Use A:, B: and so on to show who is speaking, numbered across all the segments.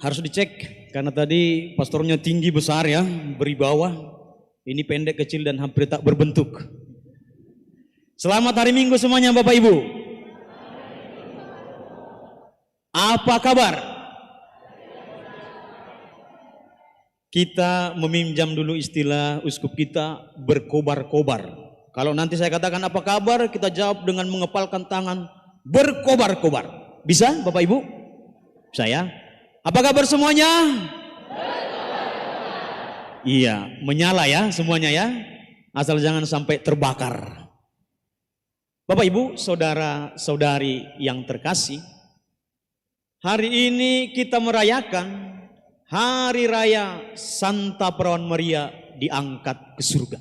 A: Harus dicek karena tadi pastornya tinggi besar ya, beribawa. Ini pendek kecil dan hampir tak berbentuk. Selamat hari Minggu semuanya Bapak Ibu. Apa kabar? Kita meminjam dulu istilah uskup kita, berkobar-kobar. Kalau nanti saya katakan apa kabar, kita jawab dengan mengepalkan tangan, berkobar-kobar. Bisa Bapak Ibu? Saya. Apa kabar semuanya? Iya, menyala ya semuanya ya. Asal jangan sampai terbakar. Bapak Ibu, saudara-saudari yang terkasih, hari ini kita merayakan Hari Raya Santa Perawan Maria diangkat ke surga.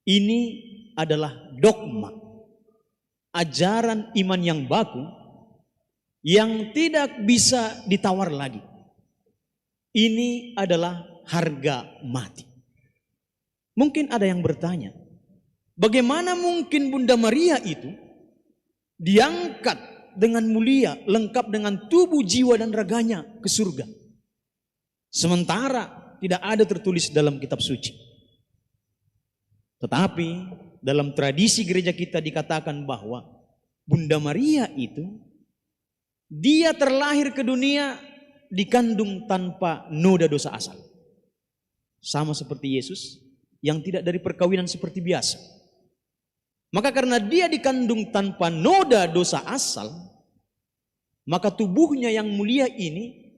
A: Ini adalah dogma, ajaran iman yang baku yang tidak bisa ditawar lagi. Ini adalah harga mati. Mungkin ada yang bertanya, bagaimana mungkin Bunda Maria itu diangkat dengan mulia, lengkap dengan tubuh, jiwa dan raganya ke surga? Sementara tidak ada tertulis dalam kitab suci. Tetapi dalam tradisi gereja kita dikatakan bahwa Bunda Maria itu dia terlahir ke dunia dikandung tanpa noda dosa asal. Sama seperti Yesus yang tidak dari perkawinan seperti biasa. Maka karena dia dikandung tanpa noda dosa asal, maka tubuhnya yang mulia ini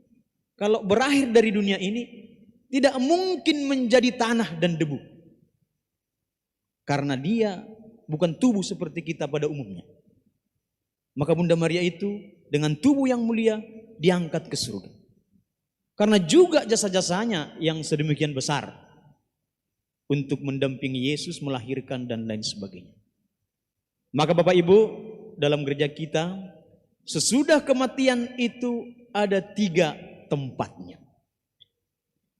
A: kalau berakhir dari dunia ini tidak mungkin menjadi tanah dan debu. Karena dia bukan tubuh seperti kita pada umumnya. Maka Bunda Maria itu dengan tubuh yang mulia diangkat ke surga. Karena juga jasa-jasanya yang sedemikian besar untuk mendampingi Yesus melahirkan dan lain sebagainya. Maka Bapak Ibu, dalam gereja kita sesudah kematian itu ada 3 tempatnya.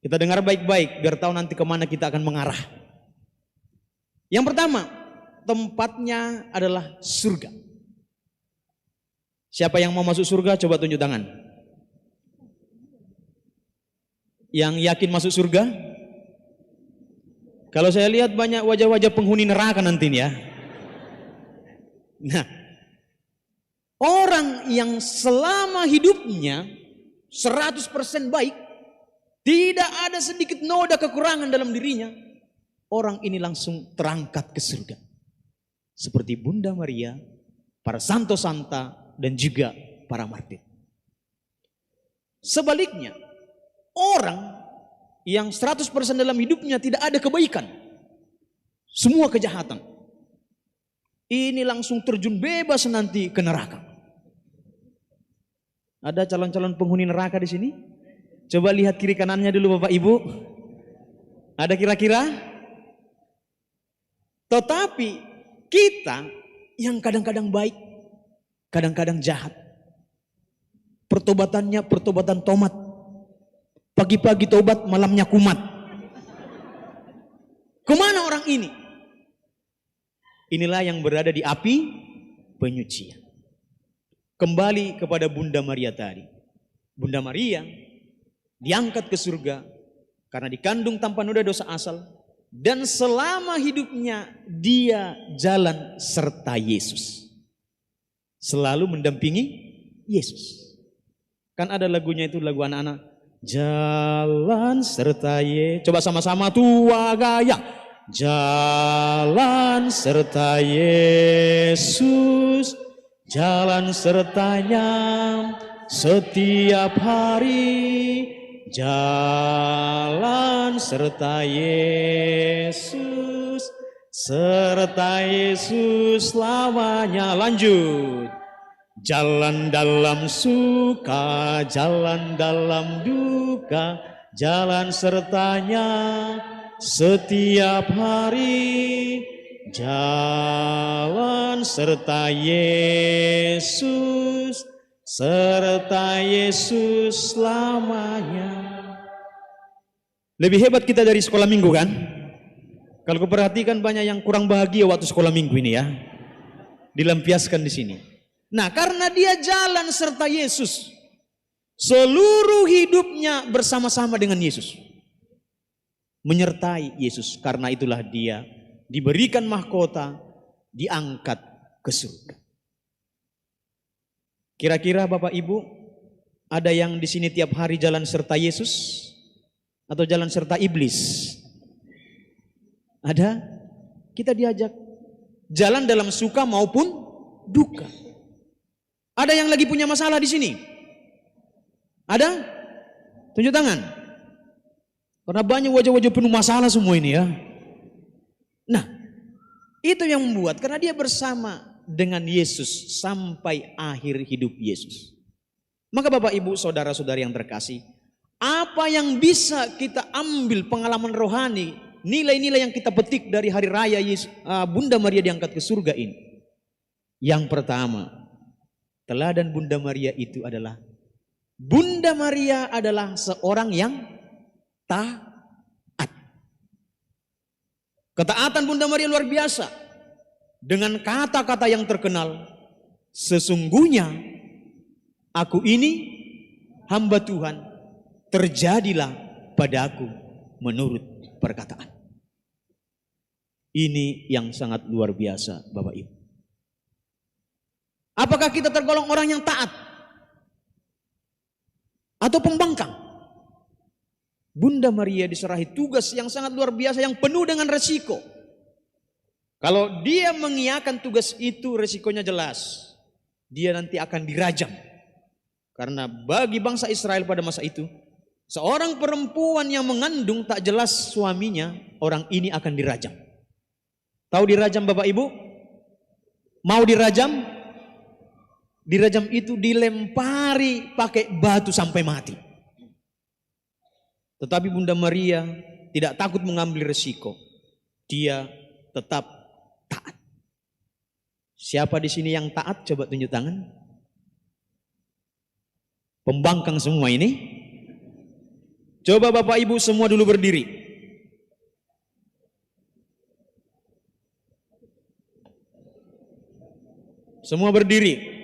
A: Kita dengar baik-baik biar tahu nanti kemana kita akan mengarah. Yang pertama, tempatnya adalah surga. Siapa yang mau masuk surga coba tunjuk tangan. Yang yakin masuk surga? Kalau saya lihat banyak wajah-wajah penghuni neraka nanti ya. Nah, orang yang selama hidupnya 100% baik, tidak ada sedikit noda kekurangan dalam dirinya, orang ini langsung terangkat ke surga. Seperti Bunda Maria, para santo-santa dan juga para martir. Sebaliknya, orang yang 100% dalam hidupnya tidak ada kebaikan, semua kejahatan, ini langsung terjun bebas nanti ke neraka. Ada calon-calon penghuni neraka di sini? Coba lihat kiri kanannya dulu Bapak Ibu. Ada kira-kira? Tetapi kita yang kadang-kadang baik, kadang-kadang jahat. Pertobatannya pertobatan tomat. Pagi-pagi tobat, malamnya kumat. Kemana orang ini? Inilah yang berada di api penyucian. Kembali kepada Bunda Maria tadi. Bunda Maria diangkat ke surga karena dikandung tanpa noda dosa asal. Dan selama hidupnya dia jalan serta Yesus. Selalu mendampingi Yesus. Kan ada lagunya itu, lagu anak-anak. Jalan serta Yesus. Coba sama-sama tua gaya. Jalan serta Yesus. Jalan sertanya setiap hari, jalan serta Yesus, selamanya. Lanjut. Jalan dalam suka, jalan dalam duka, jalan sertanya setiap hari, jalan serta Yesus, selamanya. Lebih hebat kita dari sekolah minggu kan? Kalau kuperhatikan banyak yang kurang bahagia waktu sekolah minggu ini ya. Dilampiaskan di sini. Nah, karena dia jalan serta Yesus, seluruh hidupnya bersama-sama dengan Yesus, menyertai Yesus. Karena itulah dia diberikan mahkota, diangkat ke surga. Kira-kira Bapak Ibu, ada yang di sini tiap hari jalan serta Yesus atau jalan serta iblis? Ada? Kita diajak jalan dalam suka maupun duka. Ada yang lagi punya masalah di sini? Ada? Tunjuk tangan. Karena banyak wajah-wajah penuh masalah semua ini ya. Nah, itu yang membuat, karena dia bersama dengan Yesus sampai akhir hidup Yesus. Maka Bapak Ibu saudara-saudari yang terkasih, apa yang bisa kita ambil pengalaman rohani, nilai-nilai yang kita petik dari hari raya Yesus, Bunda Maria diangkat ke surga ini? Yang pertama, teladan Bunda Maria itu adalah, Bunda Maria adalah seorang yang taat. Ketaatan Bunda Maria luar biasa. Dengan kata-kata yang terkenal, sesungguhnya aku ini hamba Tuhan, terjadilah padaku menurut perkataan. Ini yang sangat luar biasa Bapak Ibu. Apakah kita tergolong orang yang taat atau pembangkang? Bunda Maria diserahi tugas yang sangat luar biasa, yang penuh dengan resiko. Kalau dia mengiyakan tugas itu, resikonya jelas. Dia nanti akan dirajam. Karena bagi bangsa Israel pada masa itu, seorang perempuan yang mengandung tak jelas suaminya, orang ini akan dirajam. Tahu dirajam Bapak Ibu? Mau dirajam? Dirajam itu dilempari pakai batu sampai mati. Tetapi Bunda Maria tidak takut mengambil resiko. Dia tetap taat. Siapa di sini yang taat? Coba tunjuk tangan. Pembangkang semua ini. Coba Bapak Ibu semua dulu berdiri. Semua berdiri.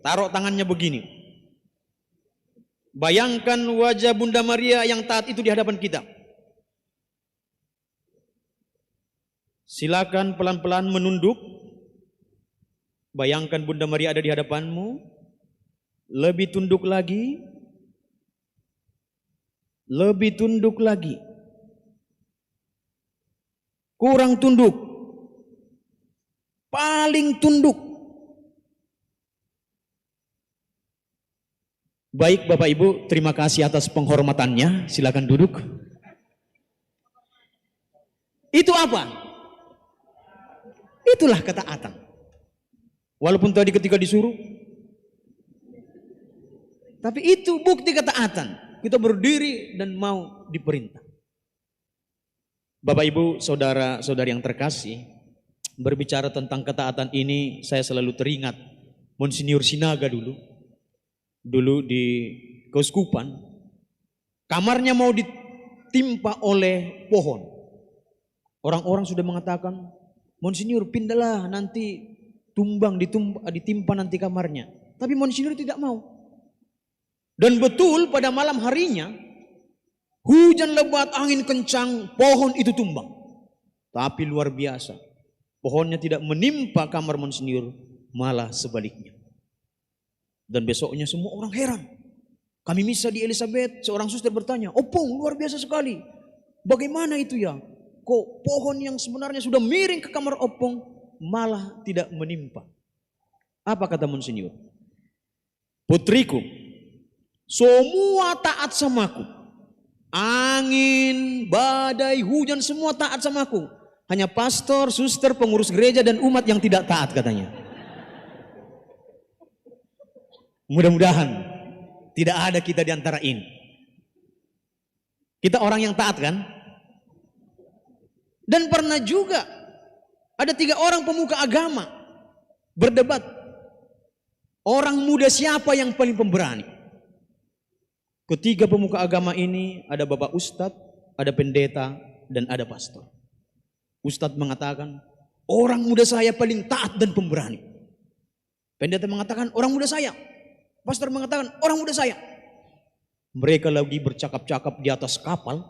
A: Taruh tangannya begini. Bayangkan wajah Bunda Maria yang taat itu di hadapan kita. Silakan pelan-pelan menunduk. Bayangkan Bunda Maria ada di hadapanmu. Lebih tunduk lagi. Lebih tunduk lagi. Kurang tunduk. Paling tunduk. Baik Bapak Ibu, terima kasih atas penghormatannya. Silakan duduk. Itu apa? Itulah ketaatan. Walaupun tadi ketika disuruh, tapi itu bukti ketaatan. Kita berdiri dan mau diperintah. Bapak Ibu, saudara-saudari yang terkasih, berbicara tentang ketaatan ini, saya selalu teringat Monsinyur Sinaga dulu di keuskupan, kamarnya mau ditimpa oleh pohon. Orang-orang sudah mengatakan, Monsinyur pindahlah, nanti ditimpa nanti kamarnya. Tapi Monsinyur tidak mau. Dan betul pada malam harinya, hujan lebat, angin kencang, pohon itu tumbang. Tapi luar biasa, pohonnya tidak menimpa kamar Monsinyur, malah sebaliknya. Dan besoknya semua orang heran. Kami misa di Elizabeth, seorang suster bertanya, Opung luar biasa sekali. Bagaimana itu ya? Kok pohon yang sebenarnya sudah miring ke kamar Opung malah tidak menimpa? Apa kata Monsinyur? Putriku, semua taat samaku. Angin, badai, hujan semua taat samaku. Hanya pastor, suster, pengurus gereja dan umat yang tidak taat katanya. Mudah-mudahan tidak ada kita di antara ini. Kita orang yang taat kan? Dan pernah juga ada 3 orang pemuka agama berdebat. Orang muda siapa yang paling pemberani? Ketiga pemuka agama ini ada Bapak Ustadz, ada pendeta, dan ada pastor. Ustadz mengatakan, orang muda saya paling taat dan pemberani. Pendeta mengatakan, orang muda saya. Pastor mengatakan, orang muda saya. Mereka lagi bercakap-cakap di atas kapal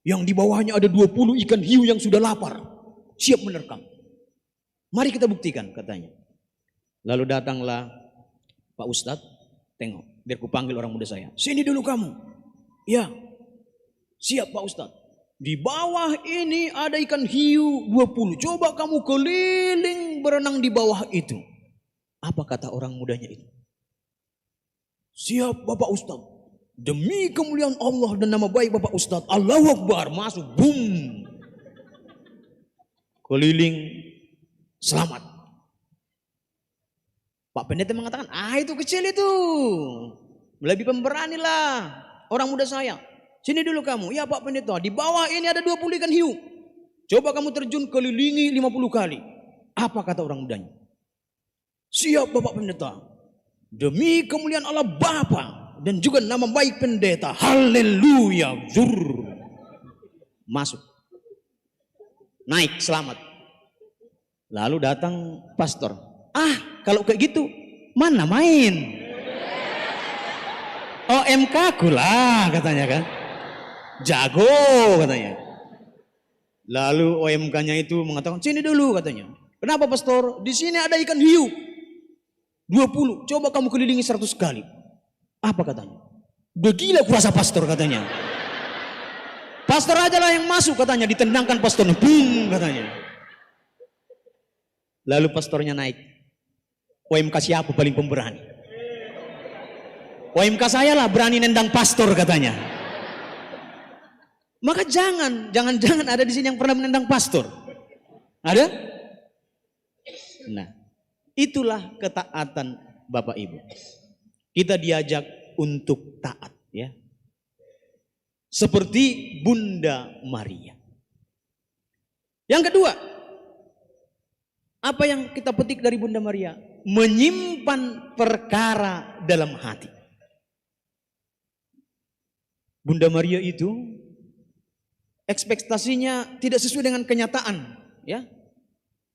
A: yang di bawahnya ada 20 ikan hiu yang sudah lapar, siap menerkam. Mari kita buktikan, katanya. Lalu datanglah Pak Ustadz, tengok, biar ku panggil orang muda saya. Sini dulu kamu. Ya, siap Pak Ustadz. Di bawah ini ada ikan hiu 20. Coba kamu keliling berenang di bawah itu. Apa kata orang mudanya itu? Siap Bapak Ustadz. Demi kemuliaan Allah dan nama baik Bapak Ustadz. Allahu Akbar. Masuk. Boom. Keliling. Selamat. Pak Pendeta mengatakan, itu kecil itu. Lebih pemberani lah. Orang muda saya. Sini dulu kamu. Ya Pak Pendeta, di bawah ini ada 20 ikan hiu. Coba kamu terjun kelilingi 50 kali. Apa kata orang mudanya? Siap Bapak Pendeta. Demi kemuliaan Allah Bapa dan juga nama baik pendeta. Haleluya. Zur. Masuk. Naik, selamat. Lalu datang pastor. Kalau kayak gitu, mana main? OMK ku lah, katanya kan. Jago, katanya. Lalu OMK-nya itu mengatakan, sini dulu, katanya. Kenapa pastor? Di sini ada ikan hiu 20. Coba kamu kelilingi 100 kali. Apa katanya? Udah gila kuasa pastor, katanya. Pastor aja lah yang masuk, katanya. Ditendangkan pastornya. Bung, katanya. Lalu pastornya naik. OMK siapa paling pemberani? OMK saya lah berani nendang pastor, katanya. Maka jangan ada di sini yang pernah menendang pastor. Ada? Nah, itulah ketaatan Bapak Ibu. Kita diajak untuk taat, ya. Seperti Bunda Maria. Yang kedua, apa yang kita petik dari Bunda Maria? Menyimpan perkara dalam hati. Bunda Maria itu ekspektasinya tidak sesuai dengan kenyataan, ya.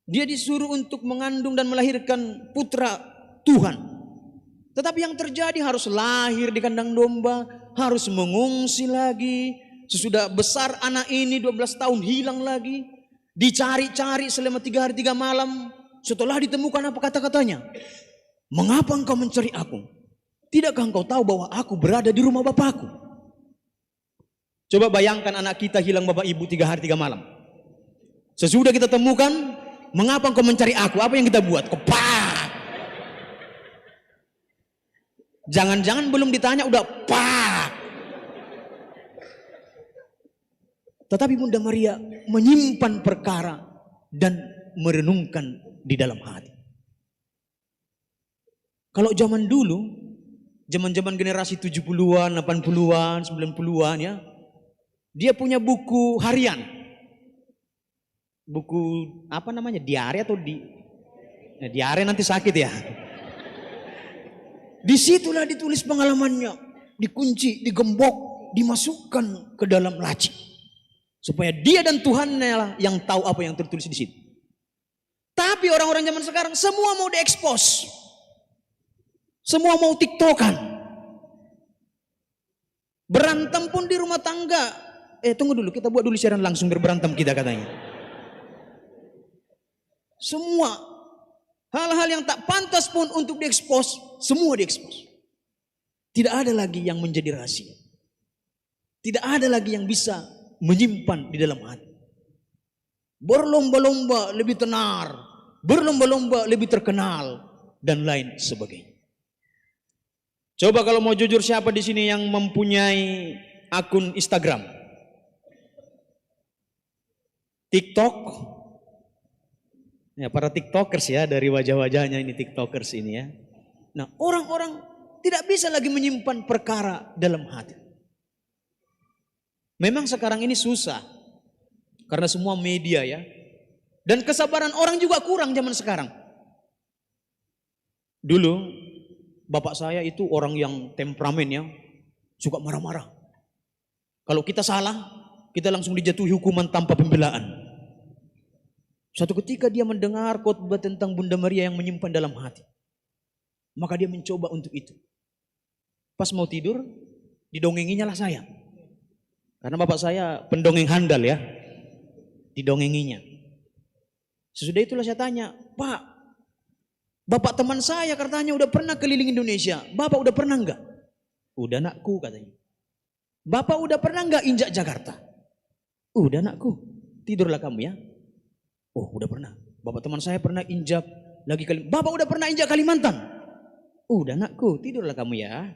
A: Dia disuruh untuk mengandung dan melahirkan putra Tuhan. Tetapi yang terjadi harus lahir di kandang domba, harus mengungsi lagi. Sesudah besar anak ini 12 tahun hilang lagi. Dicari-cari selama 3 hari 3 malam. Setelah ditemukan apa kata-katanya? Mengapa engkau mencari aku? Tidakkah engkau tahu bahwa aku berada di rumah Bapakku? Coba bayangkan anak kita hilang bapak ibu 3 hari 3 malam. Sesudah kita temukan, mengapa engkau mencari aku? Apa yang kita buat? Kepak. Jangan-jangan belum ditanya udah pak. Tetapi Bunda Maria menyimpan perkara dan merenungkan di dalam hati. Kalau zaman dulu, zaman-zaman generasi 70-an, 80-an, 90-an ya, dia punya buku harian. Buku apa namanya? Diare atau diare nanti sakit ya. Disitulah ditulis pengalamannya, dikunci, digembok, dimasukkan ke dalam laci. Supaya dia dan Tuhannya lah yang tahu apa yang tertulis di situ. Tapi orang-orang zaman sekarang semua mau diekspos. Semua mau tiktokan. Berantem pun di rumah tangga. Tunggu dulu, kita buat dulu siaran langsung berberantem kita, katanya. Semua hal-hal yang tak pantas pun untuk diekspos, semua diekspos. Tidak ada lagi yang menjadi rahasia. Tidak ada lagi yang bisa menyimpan di dalam hati. Berlomba-lomba lebih tenar, berlomba-lomba lebih terkenal, dan lain sebagainya. Coba kalau mau jujur, siapa di sini yang mempunyai akun Instagram, TikTok? Ya, para TikTokers ya, dari wajah-wajahnya ini TikTokers ini ya. Nah, orang-orang tidak bisa lagi menyimpan perkara dalam hati. Memang sekarang ini susah karena semua media ya. Dan kesabaran orang juga kurang zaman sekarang. Dulu bapak saya itu orang yang temperamen ya, suka marah-marah. Kalau kita salah, kita langsung dijatuhi hukuman tanpa pembelaan. Suatu ketika dia mendengar khotbah tentang Bunda Maria yang menyimpan dalam hati. Maka dia mencoba untuk itu. Pas mau tidur, Didongenginya lah saya. Karena bapak saya pendongeng handal ya. Didongenginya. Sesudah itulah saya tanya, Pak, bapak teman saya katanya udah pernah keliling Indonesia. Bapak udah pernah enggak? Udah nakku katanya. Bapak udah pernah enggak injak Jakarta? Udah nakku. Tidurlah kamu ya. Oh udah pernah. Bapak teman saya pernah injak lagi kali. Bapak udah pernah injak Kalimantan? Udah nakku. Tidurlah kamu ya.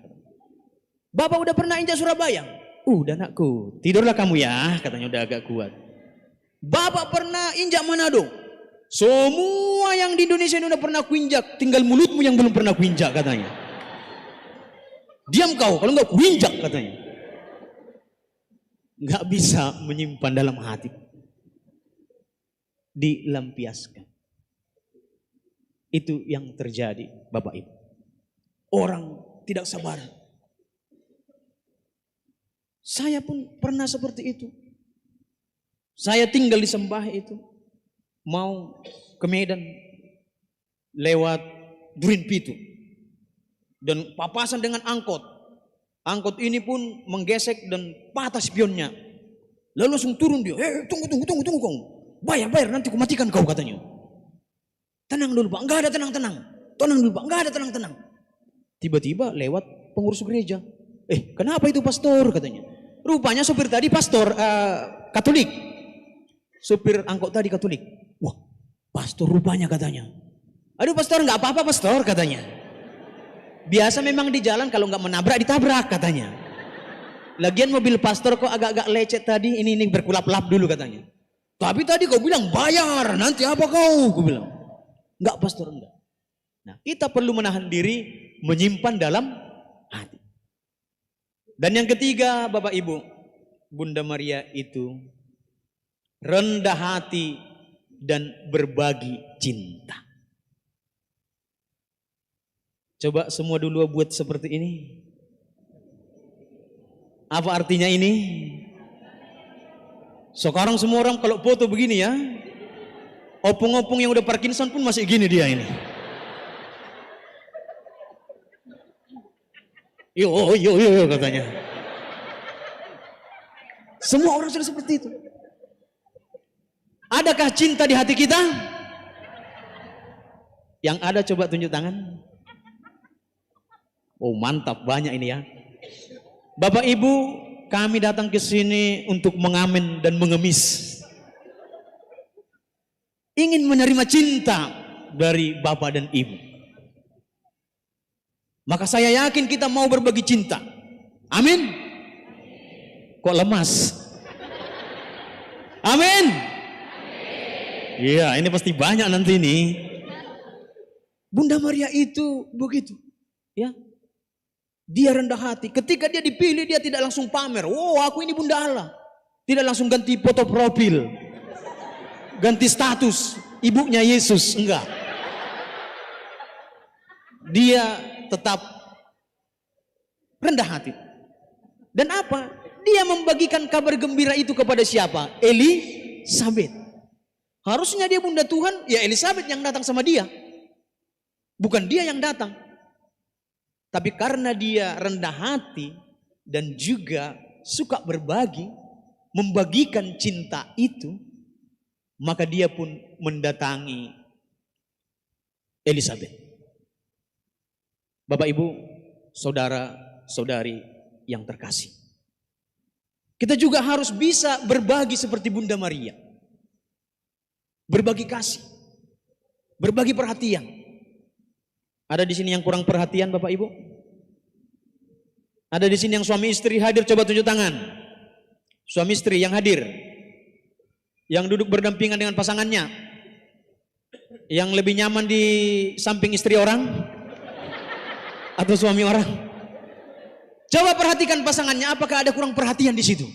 A: Bapak udah pernah injak Surabaya? Udah nakku. Tidurlah kamu ya. Katanya udah agak kuat. Bapak pernah injak Manado? Semua yang di Indonesia ini udah pernah kuinjak. Tinggal mulutmu yang belum pernah kuinjak katanya. Diam kau, kalau enggak kuinjak katanya. Enggak bisa menyimpan dalam hati. Dilampiaskan. Itu yang terjadi Bapak Ibu. Orang tidak sabar. Saya pun pernah seperti itu. Saya tinggal di Sembah itu. Mau ke Medan. Lewat Durin Pitu. Dan papasan dengan angkot. Angkot ini pun menggesek dan patah spionnya. Lalu langsung turun dia. Tunggu kau. Bayar nanti ku matikan kau katanya. Tenang dulu Pak. Enggak ada tenang. Tenang dulu Pak. Enggak ada tenang. Tiba-tiba lewat pengurus gereja. Kenapa itu pastor katanya. Rupanya sopir tadi pastor Katolik. Sopir angkot tadi Katolik. Wah, pastor rupanya katanya. Aduh pastor enggak apa-apa pastor katanya. Biasa memang di jalan kalau enggak menabrak ditabrak katanya. Lagian mobil pastor kok agak-agak lecet tadi. Ini berkulap-lap dulu katanya. Tapi tadi kau bilang bayar. Nanti apa kau? Kau bilang. Enggak pastor enggak. Nah kita perlu menahan diri. Menyimpan dalam hati. Dan yang ketiga Bapak Ibu, Bunda Maria itu rendah hati dan berbagi cinta. Coba semua dulu buat seperti ini. Apa artinya ini? Sekarang semua orang kalau foto begini ya, opung-opung yang udah Parkinson pun masih gini dia ini. Yo katanya. Semua orang sudah seperti itu. Adakah cinta di hati kita? Yang ada coba tunjuk tangan. Oh mantap, banyak ini ya. Bapak Ibu, kami datang ke sini untuk mengamen dan mengemis. Ingin menerima cinta dari Bapak dan Ibu. Maka saya yakin kita mau berbagi cinta. Amin. Kok lemas? Amin. Iya, ini pasti banyak nanti ini. Bunda Maria itu begitu, ya. Dia rendah hati. Ketika dia dipilih, dia tidak langsung pamer. Oh, aku ini Bunda Allah. Tidak langsung ganti foto profil, ganti status ibunya Yesus, enggak. Dia tetap rendah hati. Dan apa? Dia membagikan kabar gembira itu kepada siapa? Elisabet. Harusnya dia Bunda Tuhan, ya Elisabet yang datang sama dia. Bukan dia yang datang. Tapi karena dia rendah hati dan juga suka berbagi, membagikan cinta itu, maka dia pun mendatangi Elisabet. Bapak Ibu, saudara-saudari yang terkasih. Kita juga harus bisa berbagi seperti Bunda Maria. Berbagi kasih. Berbagi perhatian. Ada di sini yang kurang perhatian Bapak Ibu? Ada di sini yang suami istri hadir, coba tunjuk tangan. Suami istri yang hadir. Yang duduk berdampingan dengan pasangannya. Yang lebih nyaman di samping istri orang atau suami orang? Coba perhatikan pasangannya, apakah ada kurang perhatian di situ?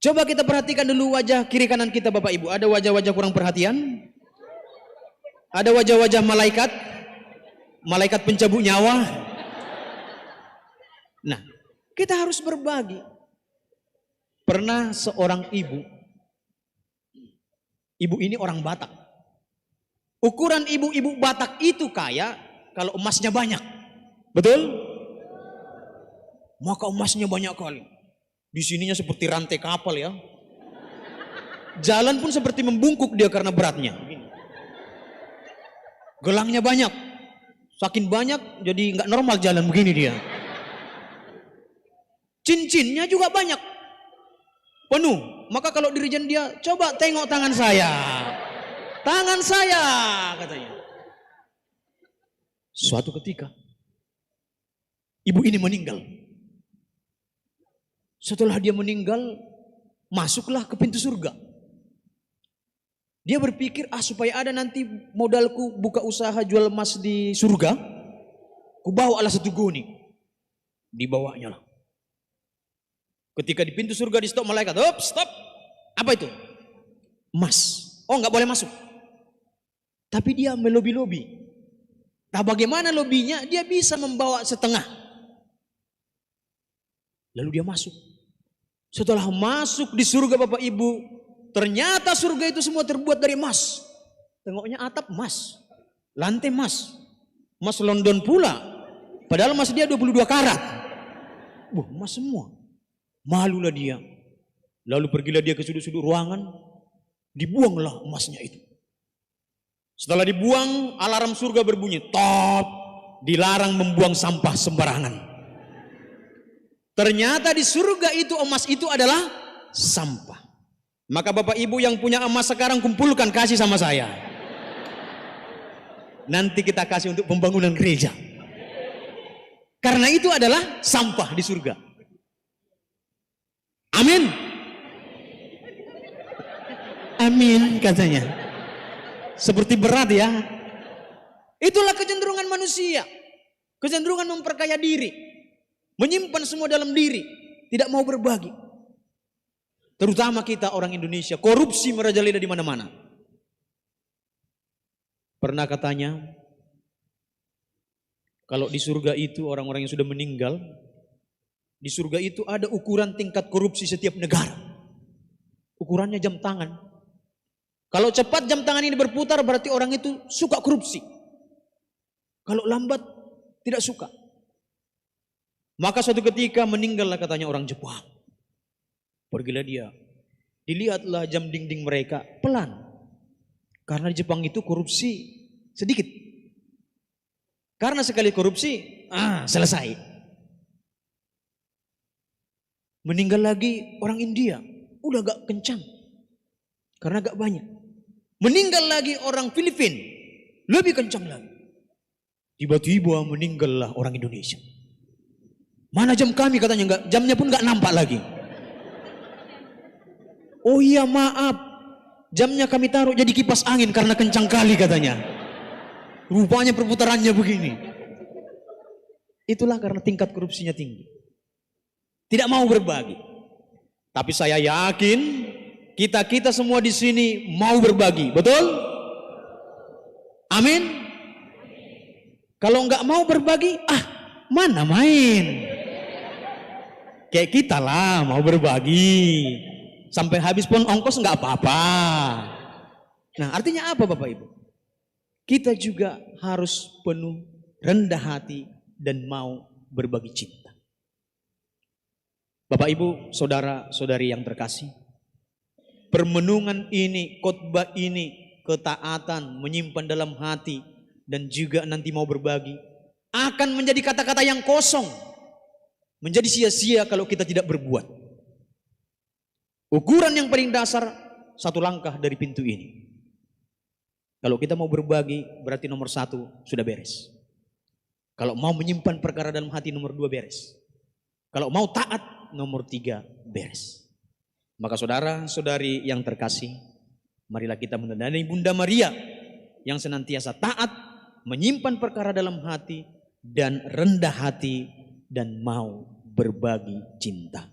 A: Coba kita perhatikan dulu wajah kiri kanan kita Bapak Ibu. Ada wajah-wajah kurang perhatian? Ada wajah-wajah malaikat? Malaikat pencabut nyawa? Nah, kita harus berbagi. Pernah seorang ibu ini orang Batak. Ukuran ibu-ibu Batak itu kaya kalau emasnya banyak. Betul? maka emasnya banyak kali. Di sininya seperti rantai kapal ya. Jalan pun seperti membungkuk dia karena beratnya. Gelangnya banyak. Saking banyak jadi nggak normal jalan begini dia. Cincinnya juga banyak. Penuh. Maka kalau dirijen dia, coba tengok tangan saya. Tangan saya, katanya. Suatu ketika, ibu ini meninggal. Setelah dia meninggal, masuklah ke pintu surga. Dia berpikir, supaya ada nanti modalku buka usaha jual emas di surga, ku bawa alas satu goni. Dibawanya lah. Ketika di pintu surga di stop malaikat, stop. Apa itu? Emas. Oh, nggak boleh masuk. Tapi dia melobi-lobi. Nah, bagaimana lobinya? Dia bisa membawa setengah. Lalu dia masuk. Setelah masuk di surga Bapak Ibu, ternyata surga itu semua terbuat dari emas. Tengoknya atap emas, lantai emas, emas London pula. Padahal emas dia 22 karat. Emas semua. Malulah dia. Lalu pergilah dia ke sudut-sudut ruangan, dibuanglah emasnya itu. Setelah dibuang, alarm surga berbunyi, top, dilarang membuang sampah sembarangan. Ternyata di surga itu emas itu adalah sampah. Maka Bapak Ibu yang punya emas sekarang kumpulkan, kasih sama saya. Nanti kita kasih untuk pembangunan gereja. Karena itu adalah sampah di surga. Amin. Amin katanya. Seperti berat ya. Itulah kecenderungan manusia. Kecenderungan memperkaya diri. Menyimpan semua dalam diri. Tidak mau berbagi. Terutama kita orang Indonesia. Korupsi merajalela di mana-mana. Pernah katanya, kalau di surga itu orang-orang yang sudah meninggal, di surga itu ada ukuran tingkat korupsi setiap negara. Ukurannya jam tangan. Kalau cepat jam tangan ini berputar berarti orang itu suka korupsi. Kalau lambat tidak suka. Maka suatu ketika meninggallah katanya orang Jepang. Pergilah dia. Dilihatlah jam dinding mereka pelan. Karena di Jepang itu korupsi sedikit. Karena sekali korupsi, selesai. Meninggal lagi orang India. Udah gak kencang. Karena gak banyak. Meninggal lagi orang Filipina. Lebih kencang lagi. Tiba-tiba meninggallah orang Indonesia. Mana jam kami katanya, enggak, jamnya pun gak nampak lagi. Oh iya maaf. Jamnya kami taruh jadi kipas angin karena kencang kali katanya. Rupanya perputarannya begini. Itulah karena tingkat korupsinya tinggi. Tidak mau berbagi. Tapi saya yakin kita semua di sini mau berbagi, betul? Amin. Kalau nggak mau berbagi, mana main? Kayak kita lah mau berbagi, sampai habis pun ongkos nggak apa-apa. Nah, artinya apa Bapak Ibu? Kita juga harus penuh rendah hati dan mau berbagi cinta. Bapak Ibu, saudara-saudari yang terkasih, permenungan ini, khotbah ini, ketaatan, menyimpan dalam hati, dan juga nanti mau berbagi, akan menjadi kata-kata yang kosong, menjadi sia-sia kalau kita tidak berbuat. Ukuran yang paling dasar, satu langkah dari pintu ini. Kalau kita mau berbagi, berarti nomor 1 sudah beres. Kalau mau menyimpan perkara dalam hati, nomor 2 beres. Kalau mau taat, nomor 3 beres. Maka saudara-saudari yang terkasih, marilah kita menandai Bunda Maria yang senantiasa taat, menyimpan perkara dalam hati, dan rendah hati, dan mau berbagi cinta.